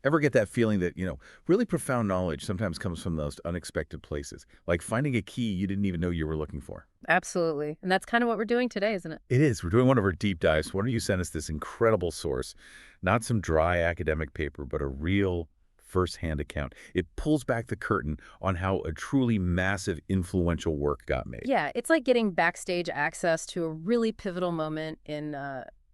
Ever get that feeling that, really profound knowledge sometimes comes from those unexpected places, like finding a key you didn't even know you were looking for? Absolutely. And that's kind of what we're doing today, isn't it? It is. We're doing one of our deep dives. Why don't you send us this incredible source, not some dry academic paper, but a real firsthand account. It pulls back the curtain on how a truly massive, influential work got made. Yeah, it's like getting backstage access to a really pivotal moment in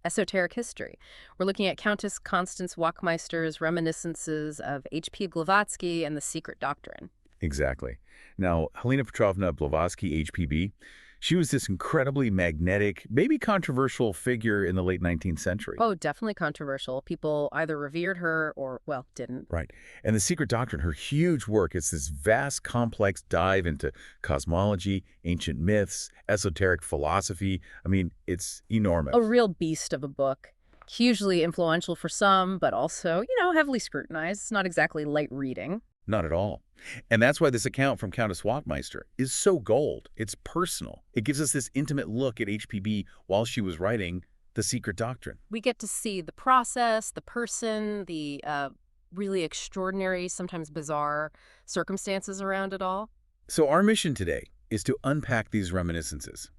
esoteric history. We're looking at Countess Constance Wachtmeister's Reminiscences of H.P. Blavatsky and the Secret Doctrine. Exactly. Now, Helena Petrovna Blavatsky, HPB, she was this incredibly magnetic, maybe controversial figure in the late 19th century. Oh, definitely controversial. People either revered her or, well, didn't. Right. And the Secret Doctrine, her huge work, it's this vast, complex dive into cosmology, ancient myths, esoteric philosophy. I mean, it's enormous. A real beast of a book. Hugely influential for some, but also, heavily scrutinized. It's not exactly light reading. Not at all. And that's why this account from Countess Wachtmeister is so gold. It's personal. It gives us this intimate look at HPB while she was writing The Secret Doctrine. We get to see the process, the person, the really extraordinary, sometimes bizarre circumstances around it all. So our mission today is to unpack these reminiscences,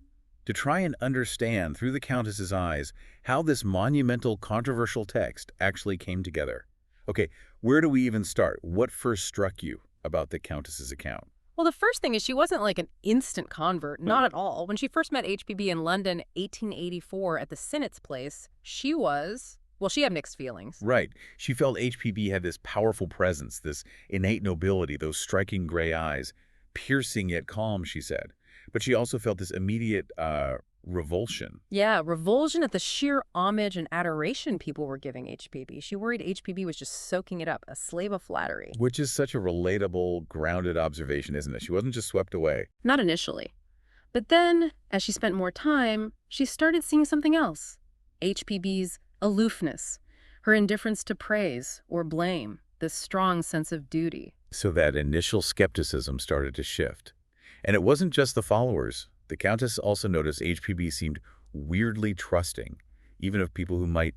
to try and understand through the Countess's eyes how this monumental, controversial text actually came together. Okay, where do we even start? What first struck you about the Countess's account? Well, the first thing is she wasn't like an instant convert, not at all. When she first met HPB in London, 1884, at the Sinnott's place, she had mixed feelings. Right. She felt HPB had this powerful presence, this innate nobility, those striking gray eyes, piercing yet calm, she said. But she also felt this immediate revulsion. Yeah, revulsion at the sheer homage and adoration people were giving HPB. She worried HPB was just soaking it up, a slave of flattery. Which is such a relatable, grounded observation, isn't it? She wasn't just swept away. Not initially. But then, as she spent more time, she started seeing something else. HPB's aloofness, her indifference to praise or blame, this strong sense of duty. So that initial skepticism started to shift. And it wasn't just the followers. The Countess also noticed HPB seemed weirdly trusting, even of people who might,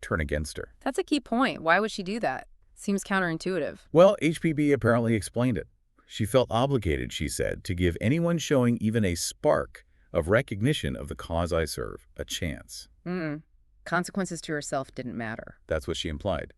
turn against her. That's a key point. Why would she do that? Seems counterintuitive. Well, HPB apparently explained it. She felt obligated, she said, to give anyone showing even a spark of recognition of the cause I serve a chance. Consequences to herself didn't matter. That's what she implied.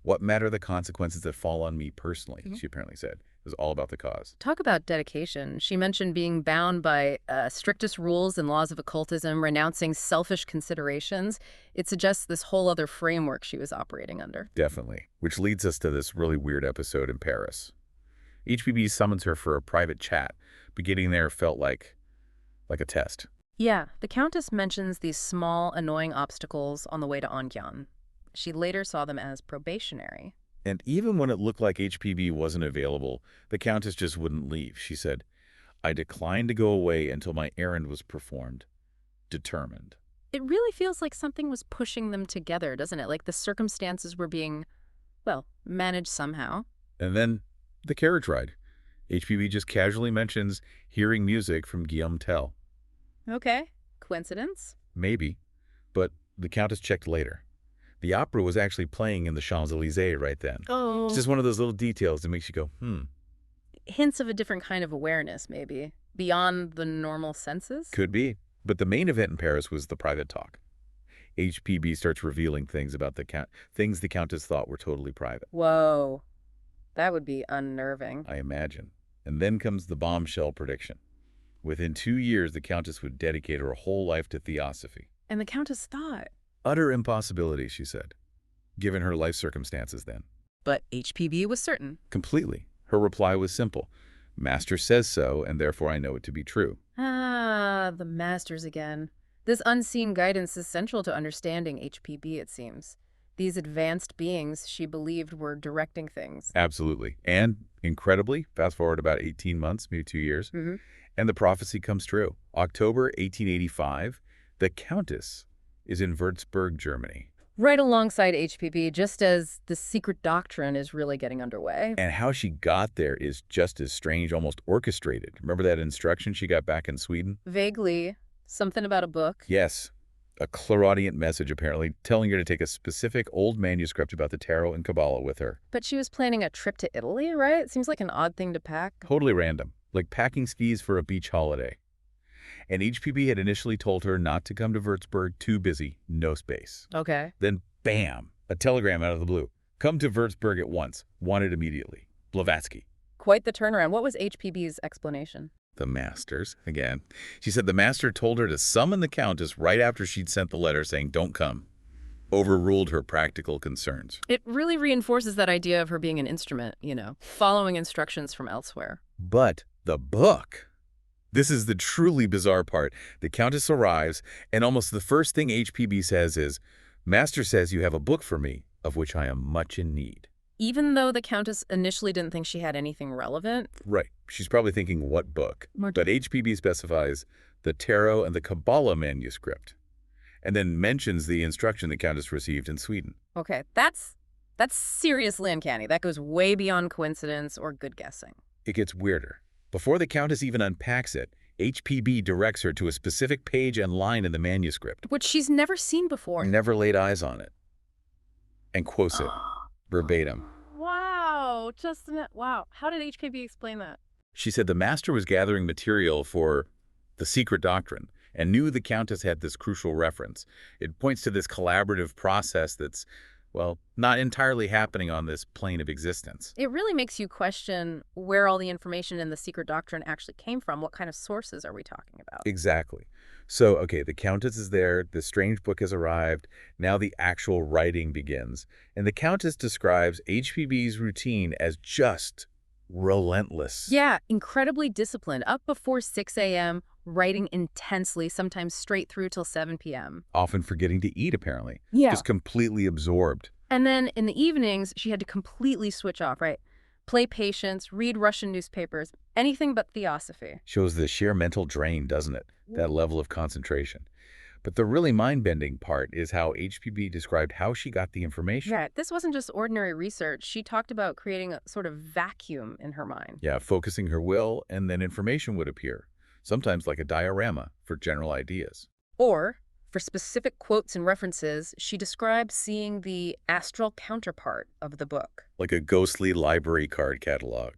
What matter the consequences that fall on me personally, she apparently said. It was all about the cause. Talk about dedication. She mentioned being bound by strictest rules and laws of occultism, renouncing selfish considerations. It suggests this whole other framework she was operating under. Definitely. Which leads us to this really weird episode in Paris. HPB summons her for a private chat, but getting there felt like a test. Yeah, the Countess mentions these small, annoying obstacles on the way to Ongyan. She later saw them as probationary. And even when it looked like HPB wasn't available, the Countess just wouldn't leave. She said, I declined to go away until my errand was performed. Determined. It really feels like something was pushing them together, doesn't it? Like the circumstances were being, managed somehow. And then the carriage ride. HPB just casually mentions hearing music from Guillaume Tell. Okay. Coincidence? Maybe. But the Countess checked later. The opera was actually playing in the Champs-Élysées right then. Oh. It's just one of those little details that makes you go, Hints of a different kind of awareness, maybe. Beyond the normal senses? Could be. But the main event in Paris was the private talk. HPB starts revealing things about things the Countess thought were totally private. Whoa. That would be unnerving. I imagine. And then comes the bombshell prediction. Within 2 years, the Countess would dedicate her whole life to theosophy. And the Countess thought. Utter impossibility, she said, given her life circumstances then. But HPB was certain. Completely. Her reply was simple. Master says so, and therefore I know it to be true. Ah, the masters again. This unseen guidance is central to understanding HPB, it seems. These advanced beings she believed were directing things. Absolutely. And incredibly, fast forward about 18 months, maybe 2 years, and the prophecy comes true. October 1885, the Countess is in Würzburg, Germany. Right alongside HPB, just as the Secret Doctrine is really getting underway. And how she got there is just as strange, almost orchestrated. Remember that instruction she got back in Sweden? Vaguely. Something about a book. Yes. A clairaudient message, apparently, telling her to take a specific old manuscript about the tarot and Kabbalah with her. But she was planning a trip to Italy, right? Seems like an odd thing to pack. Totally random, like packing skis for a beach holiday. And HPB had initially told her not to come to Würzburg, too busy, no space. Okay. Then, bam, a telegram out of the blue. Come to Würzburg at once, wanted immediately. Blavatsky. Quite the turnaround. What was HPB's explanation? The masters, again. She said the master told her to summon the countess right after she'd sent the letter saying, don't come. Overruled her practical concerns. It really reinforces that idea of her being an instrument, following instructions from elsewhere. But the book. This is the truly bizarre part. The countess arrives, and almost the first thing HPB says is, Master says you have a book for me, of which I am much in need. Even though the Countess initially didn't think she had anything relevant? Right. She's probably thinking, what book? But HPB specifies the Tarot and the Kabbalah manuscript, and then mentions the instruction the Countess received in Sweden. Okay, that's seriously uncanny. That goes way beyond coincidence or good guessing. It gets weirder. Before the Countess even unpacks it, HPB directs her to a specific page and line in the manuscript. Which she's never seen before. Never laid eyes on it. And quotes it. Verbatim. Wow. Wow. How did HPB explain that? She said the master was gathering material for the Secret Doctrine and knew the Countess had this crucial reference. It points to this collaborative process that's, well, not entirely happening on this plane of existence. It really makes you question where all the information in the Secret Doctrine actually came from. What kind of sources are we talking about? Exactly. So, okay, the Countess is there, the strange book has arrived, now the actual writing begins. And the Countess describes HPB's routine as just relentless. Yeah, incredibly disciplined. Up before 6 a.m., writing intensely, sometimes straight through till 7 p.m. Often forgetting to eat, apparently. Yeah. Just completely absorbed. And then in the evenings, she had to completely switch off, right? Play patience, read Russian newspapers, anything but theosophy. Shows the sheer mental drain, doesn't it? That level of concentration. But the really mind-bending part is how HPB described how she got the information. Yeah, this wasn't just ordinary research. She talked about creating a sort of vacuum in her mind. Yeah, focusing her will, and then information would appear. Sometimes like a diorama for general ideas. Or, for specific quotes and references, she described seeing the astral counterpart of the book. Like a ghostly library card catalog.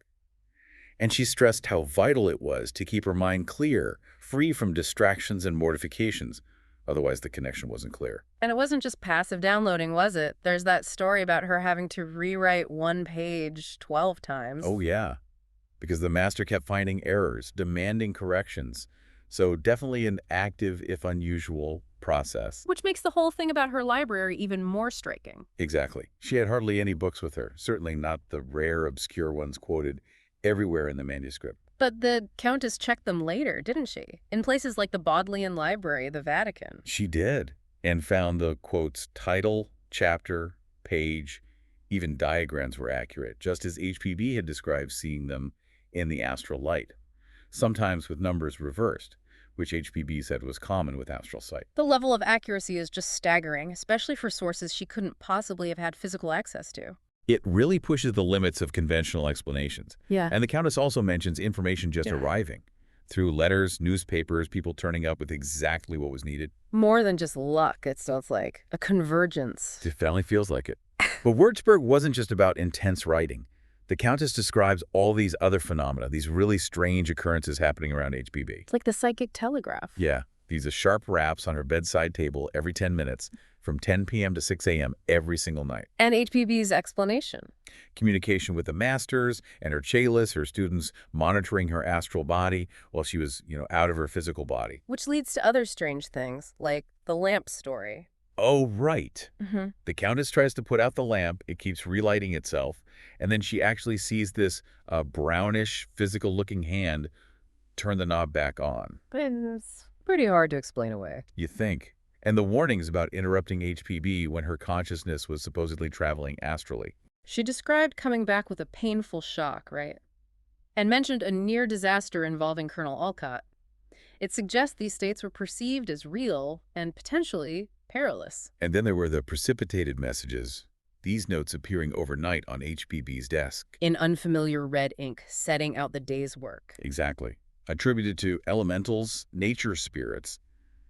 And she stressed how vital it was to keep her mind clear, free from distractions and mortifications. Otherwise, the connection wasn't clear. And it wasn't just passive downloading, was it? There's that story about her having to rewrite one page 12 times. Oh, yeah. Because the master kept finding errors, demanding corrections. So definitely an active, if unusual, process. Which makes the whole thing about her library even more striking. Exactly. She had hardly any books with her, certainly not the rare, obscure ones quoted everywhere in the manuscript. But the Countess checked them later, didn't she? In places like the Bodleian Library, the Vatican. She did, and found the, quotes, title, chapter, page, even diagrams were accurate, just as HPB had described seeing them in the astral light, sometimes with numbers reversed, which HPB said was common with astral sight. The level of accuracy is just staggering, especially for sources she couldn't possibly have had physical access to. It really pushes the limits of conventional explanations. Yeah. And the Countess also mentions information just arriving. Through letters, newspapers, people turning up with exactly what was needed. More than just luck, it sounds like. A convergence. It definitely feels like it. But Würzburg wasn't just about intense writing. The Countess describes all these other phenomena, these really strange occurrences happening around HPB. It's like the psychic telegraph. Yeah. These are sharp raps on her bedside table every 10 minutes, from 10 p.m. to 6 a.m. every single night. And HPB's explanation. Communication with the masters and her chelas, her students monitoring her astral body while she was, out of her physical body. Which leads to other strange things, like the lamp story. Oh, right. Mm-hmm. The Countess tries to put out the lamp. It keeps relighting itself. And then she actually sees this brownish, physical-looking hand turn the knob back on. It's pretty hard to explain away. You think. And the warnings about interrupting HPB when her consciousness was supposedly traveling astrally. She described coming back with a painful shock, right? And mentioned a near disaster involving Colonel Olcott. It suggests these states were perceived as real and potentially perilous. And then there were the precipitated messages, these notes appearing overnight on HPB's desk. In unfamiliar red ink, setting out the day's work. Exactly. Attributed to elementals, nature spirits,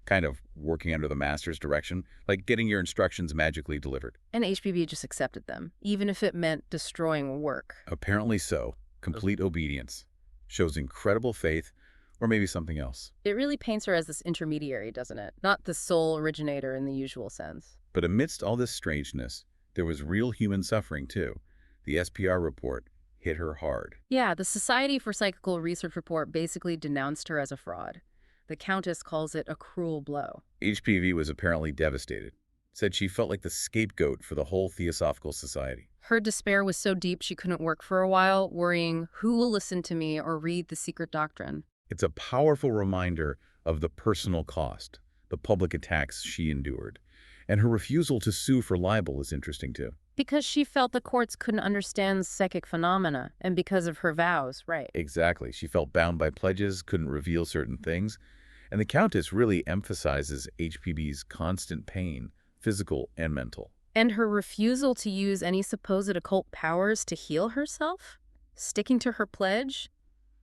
kind of working under the master's direction, like getting your instructions magically delivered. And HPB just accepted them, even if it meant destroying work. Apparently so. Complete obedience. Shows incredible faith, or maybe something else. It really paints her as this intermediary, doesn't it? Not the sole originator in the usual sense. But amidst all this strangeness, there was real human suffering, too. The SPR report hit her hard. Yeah, the Society for Psychical Research report basically denounced her as a fraud. The Countess calls it a cruel blow. HPV was apparently devastated. Said she felt like the scapegoat for the whole Theosophical Society. Her despair was so deep she couldn't work for a while, worrying, who will listen to me or read the Secret Doctrine? It's a powerful reminder of the personal cost, the public attacks she endured. And her refusal to sue for libel is interesting, too. Because she felt the courts couldn't understand psychic phenomena, and because of her vows, right? Exactly. She felt bound by pledges, couldn't reveal certain things. And the Countess really emphasizes HPB's constant pain, physical and mental. And her refusal to use any supposed occult powers to heal herself? Sticking to her pledge?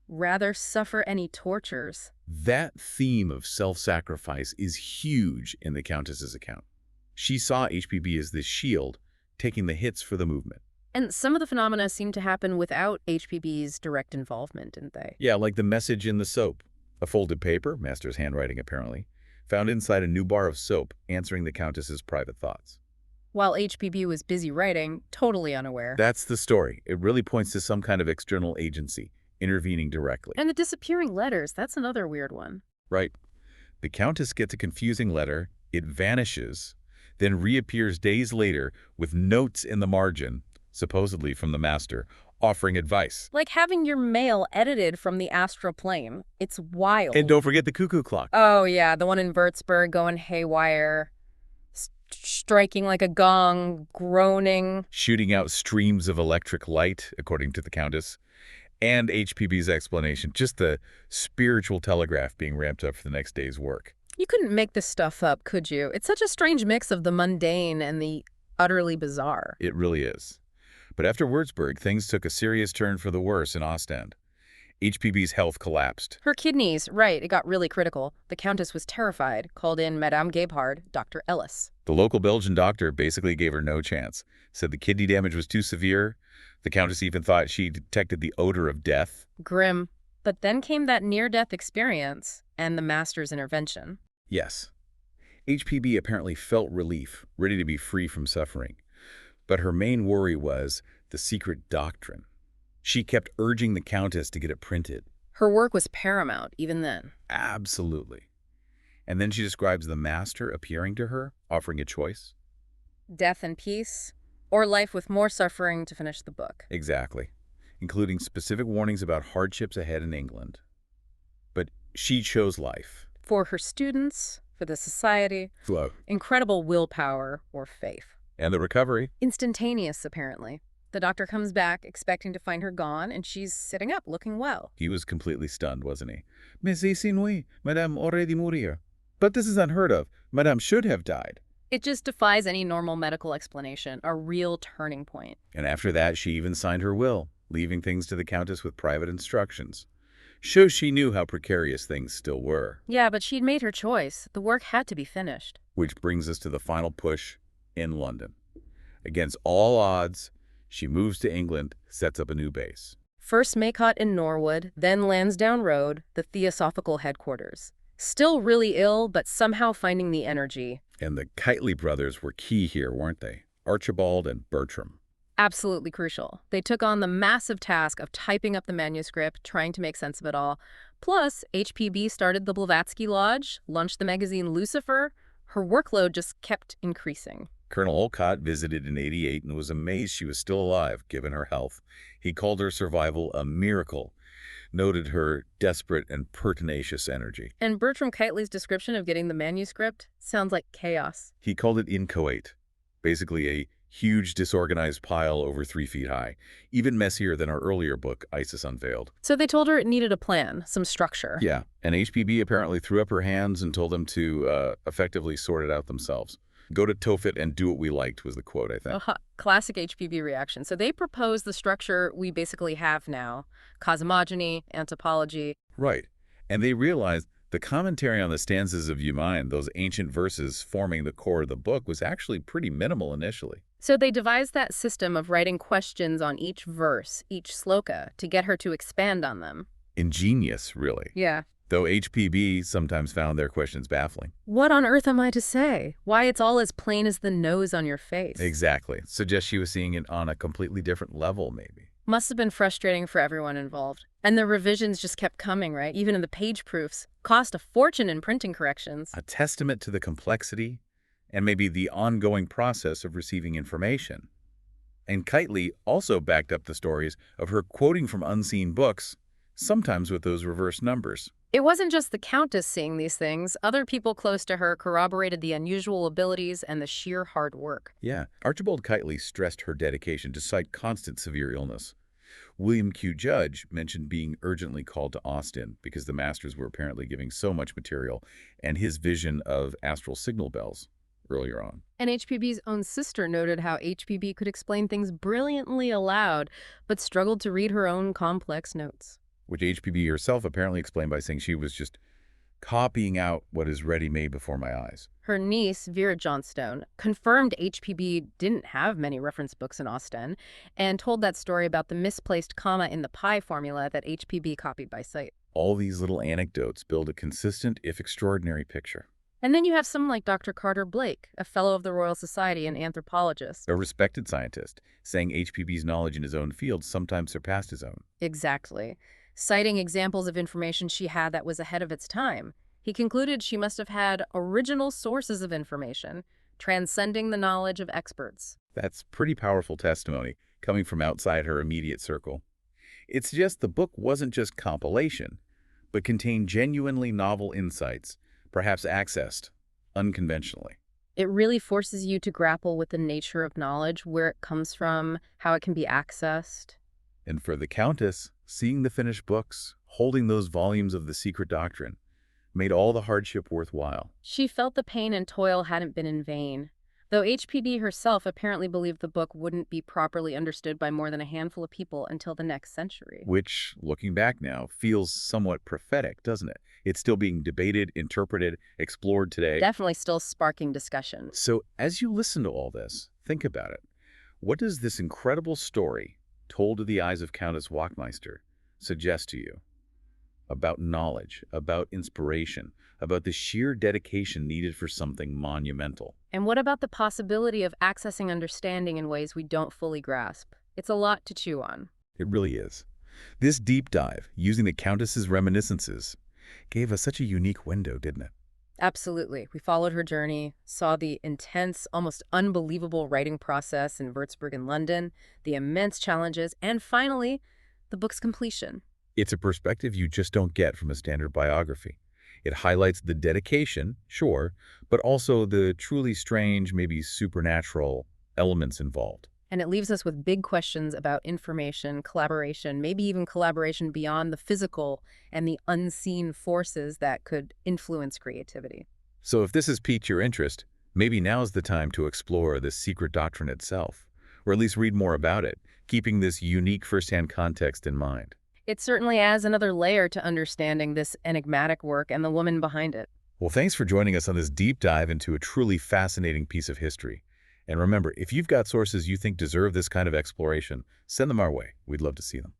Rather suffer any tortures. That theme of self-sacrifice is huge in the Countess's account. She saw HPB as this shield, taking the hits for the movement. And some of the phenomena seem to happen without HPB's direct involvement, didn't they? Yeah, like the message in the soap. A folded paper, master's handwriting apparently, found inside a new bar of soap, answering the Countess's private thoughts. While HPB was busy writing, totally unaware. That's the story. It really points to some kind of external agency, intervening directly. And the disappearing letters, that's another weird one. Right. The Countess gets a confusing letter, it vanishes, then reappears days later with notes in the margin, supposedly from the master, offering advice. Like having your mail edited from the astral plane. It's wild. And don't forget the cuckoo clock. Oh, yeah, the one in Würzburg going haywire, striking like a gong, groaning. Shooting out streams of electric light, according to the Countess. And HPB's explanation, just the spiritual telegraph being ramped up for the next day's work. You couldn't make this stuff up, could you? It's such a strange mix of the mundane and the utterly bizarre. It really is. But after Würzburg, things took a serious turn for the worse in Ostend. HPB's health collapsed. Her kidneys, right, it got really critical. The Countess was terrified, called in Madame Gebhard, Dr. Ellis. The local Belgian doctor basically gave her no chance, said the kidney damage was too severe. The Countess even thought she detected the odor of death. Grim. But then came that near-death experience and the master's intervention. Yes. HPB apparently felt relief, ready to be free from suffering. But her main worry was the Secret Doctrine. She kept urging the Countess to get it printed. Her work was paramount, even then. Absolutely. And then she describes the master appearing to her, offering a choice. Death and peace, or life with more suffering to finish the book. Exactly. Including specific warnings about hardships ahead in England. But she chose life. For her students, for the society. Flow. Incredible willpower or faith. And the recovery. Instantaneous, apparently. The doctor comes back, expecting to find her gone, and she's sitting up, looking well. He was completely stunned, wasn't he? Mais ici oui, Madame aurait dû mourir. But this is unheard of. Madame should have died. It just defies any normal medical explanation, a real turning point. And after that, she even signed her will, leaving things to the Countess with private instructions. Shows she knew how precarious things still were. Yeah, but she'd made her choice. The work had to be finished. Which brings us to the final push in London. Against all odds, she moves to England, sets up a new base. First Maycott in Norwood, then Lansdowne Road, the Theosophical headquarters. Still really ill, but somehow finding the energy. And the Kiteley brothers were key here, weren't they? Archibald and Bertram. Absolutely crucial. They took on the massive task of typing up the manuscript, trying to make sense of it all. Plus, HPB started the Blavatsky Lodge, launched the magazine Lucifer. Her workload just kept increasing. Colonel Olcott visited in '88 and was amazed she was still alive, given her health. He called her survival a miracle, noted her desperate and pertinacious energy. And Bertram Kiteley's description of getting the manuscript sounds like chaos. He called it inchoate, basically a huge disorganized pile over 3 feet high, even messier than our earlier book, Isis Unveiled. So they told her it needed a plan, some structure. Yeah, and HPB apparently threw up her hands and told them to effectively sort it out themselves. Go to Tophet and do what we liked was the quote, I think. Classic HPB reaction. So they proposed the structure we basically have now. Cosmogony, anthropology. Right. And they realized The commentary on the stanzas of Humayun, those ancient verses forming the core of the book, was actually pretty minimal initially. So they devised that system of writing questions on each verse, each sloka, to get her to expand on them. Ingenious, really. Yeah. Though HPB sometimes found their questions baffling. What on earth am I to say? Why, it's all as plain as the nose on your face. Exactly. Suggests she was seeing it on a completely different level, maybe. Must have been frustrating for everyone involved. And the revisions just kept coming, right? Even in the page proofs. Cost a fortune in printing corrections. A testament to the complexity and maybe the ongoing process of receiving information. And Kitely also backed up the stories of her quoting from unseen books, sometimes with those reverse numbers. It wasn't just the Countess seeing these things. Other people close to her corroborated the unusual abilities and the sheer hard work. Yeah, Archibald Kitely stressed her dedication despite constant severe illness. William Q. Judge mentioned being urgently called to Austin because the masters were apparently giving so much material, and his vision of astral signal bells earlier on. And HPB's own sister noted how HPB could explain things brilliantly aloud, but struggled to read her own complex notes. Which HPB herself apparently explained by saying she was just copying out what is ready-made before my eyes. Her niece, Vera Johnstone, confirmed HPB didn't have many reference books in Austin and told that story about the misplaced comma in the pi formula that HPB copied by sight. All these little anecdotes build a consistent, if extraordinary, picture. And then you have someone like Dr. Carter Blake, a fellow of the Royal Society and anthropologist. A respected scientist, saying HPB's knowledge in his own field sometimes surpassed his own. Exactly. Citing examples of information she had that was ahead of its time, he concluded she must have had original sources of information, transcending the knowledge of experts. That's pretty powerful testimony, coming from outside her immediate circle. It suggests the book wasn't just compilation, but contained genuinely novel insights, perhaps accessed unconventionally. It really forces you to grapple with the nature of knowledge, where it comes from, how it can be accessed. And for the Countess, seeing the finished books, holding those volumes of the Secret Doctrine, made all the hardship worthwhile. She felt the pain and toil hadn't been in vain, though HPB herself apparently believed the book wouldn't be properly understood by more than a handful of people until the next century. Which, looking back now, feels somewhat prophetic, doesn't it? It's still being debated, interpreted, explored today. Definitely still sparking discussion. So as you listen to all this, think about it. What does this incredible story, told to the eyes of Countess Wachtmeister, suggest to you? About knowledge, about inspiration, about the sheer dedication needed for something monumental. And what about the possibility of accessing understanding in ways we don't fully grasp? It's a lot to chew on. It really is. This deep dive, using the Countess's reminiscences, gave us such a unique window, didn't it? Absolutely. We followed her journey, saw the intense, almost unbelievable writing process in Würzburg and London, the immense challenges, and finally, the book's completion. It's a perspective you just don't get from a standard biography. It highlights the dedication, sure, but also the truly strange, maybe supernatural elements involved. And it leaves us with big questions about information, collaboration, maybe even collaboration beyond the physical and the unseen forces that could influence creativity. So if this has piqued your interest, maybe now's the time to explore the Secret Doctrine itself, or at least read more about it, keeping this unique first-hand context in mind. It certainly adds another layer to understanding this enigmatic work and the woman behind it. Well, thanks for joining us on this deep dive into a truly fascinating piece of history. And remember, if you've got sources you think deserve this kind of exploration, send them our way. We'd love to see them.